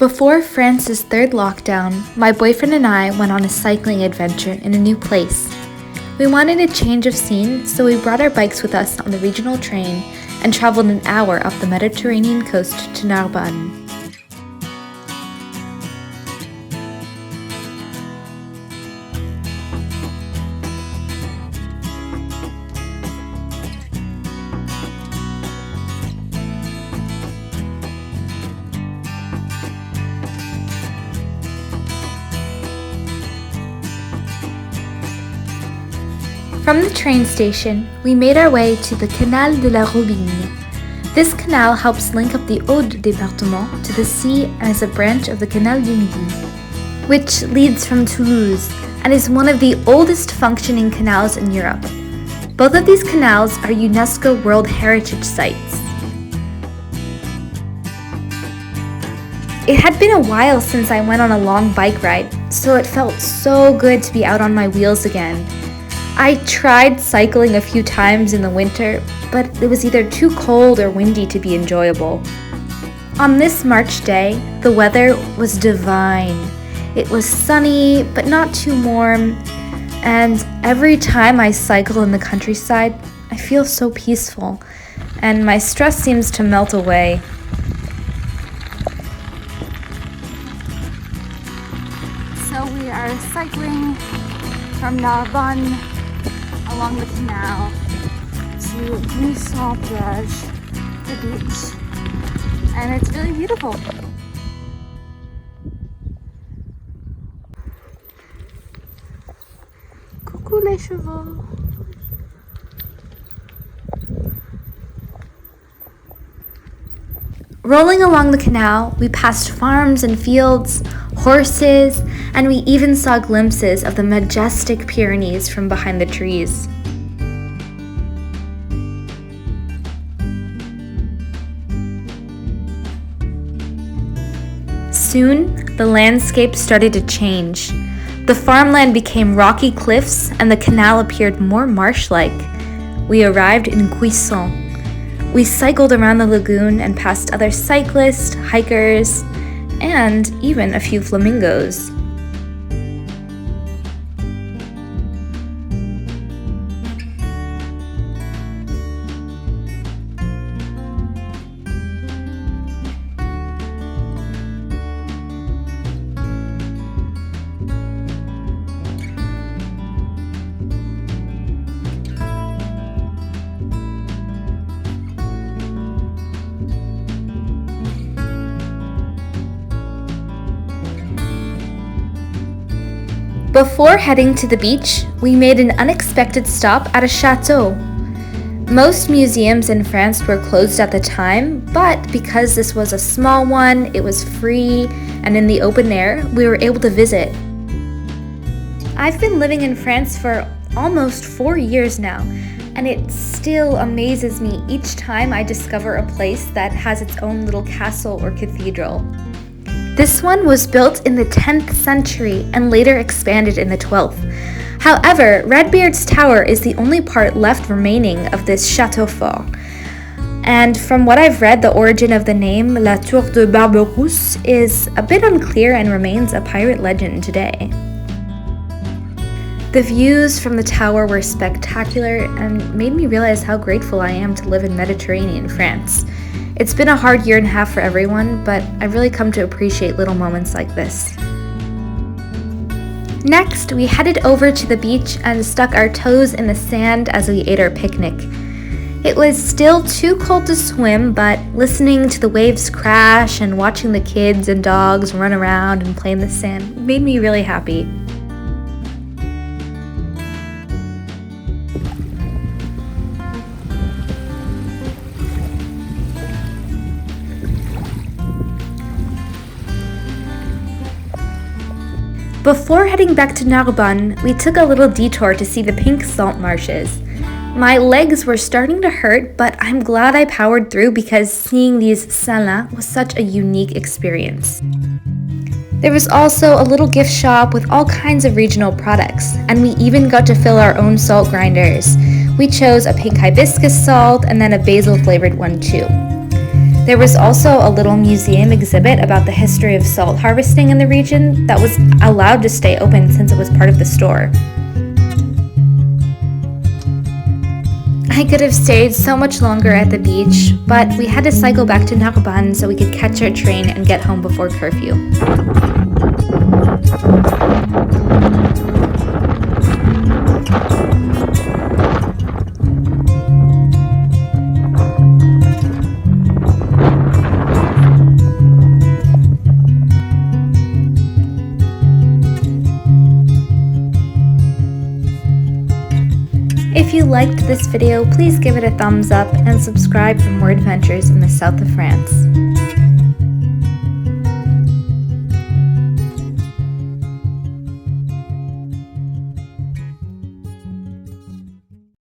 Before France's third lockdown, my boyfriend and I went on a cycling adventure in a new place. We wanted a change of scene, so we brought our bikes with us on the regional train and traveled an hour up the Mediterranean coast to Narbonne. From the train station, we made our way to the Canal de la Robine. This canal helps link up the Haut-Département to the sea and is a branch of the Canal du Midi, which leads from Toulouse and is one of the oldest functioning canals in Europe. Both of these canals are UNESCO World Heritage Sites. It had been a while since I went on a long bike ride, so it felt so good to be out on my wheels again. I tried cycling a few times in the winter, but it was either too cold or windy to be enjoyable. On this March day, the weather was divine. It was sunny, but not too warm, and every time I cycle in the countryside, I feel so peaceful, and my stress seems to melt away. So we are cycling from Narbonne along the canal to Gruissan Plage, the beach, and it's really beautiful. Coucou les chevaux. Rolling along the canal, we passed farms and fields, horses, and we even saw glimpses of the majestic Pyrenees from behind the trees. Soon, the landscape started to change. The farmland became rocky cliffs and the canal appeared more marsh-like. We arrived in Gruissan. We cycled around the lagoon and passed other cyclists, hikers, and even a few flamingos. Before heading to the beach, we made an unexpected stop at a chateau. Most museums in France were closed at the time, but because this was a small one, it was free, and in the open air, we were able to visit. I've been living in France for almost 4 years now, and it still amazes me each time I discover a place that has its own little castle or cathedral. This one was built in the 10th century and later expanded in the 12th. However, Redbeard's Tower is the only part left remaining of this Château Fort. And from what I've read, the origin of the name La Tour de Barbogus is a bit unclear and remains a pirate legend today. The views from the tower were spectacular and made me realize how grateful I am to live in Mediterranean France. It's been a hard year and a half for everyone, but I've really come to appreciate little moments like this. Next, we headed over to the beach and stuck our toes in the sand as we ate our picnic. It was still too cold to swim, but listening to the waves crash and watching the kids and dogs run around and play in the sand made me really happy. Before heading back to Narbonne, we took a little detour to see the pink salt marshes. My legs were starting to hurt, but I'm glad I powered through because seeing these salins was such a unique experience. There was also a little gift shop with all kinds of regional products, and we even got to fill our own salt grinders. We chose a pink hibiscus salt and then a basil flavored one too. There was also a little museum exhibit about the history of salt harvesting in the region that was allowed to stay open since it was part of the store. I could have stayed so much longer at the beach, but we had to cycle back to Narbonne so we could catch our train and get home before curfew. If you liked this video, please give it a thumbs up and subscribe for more adventures in the south of France.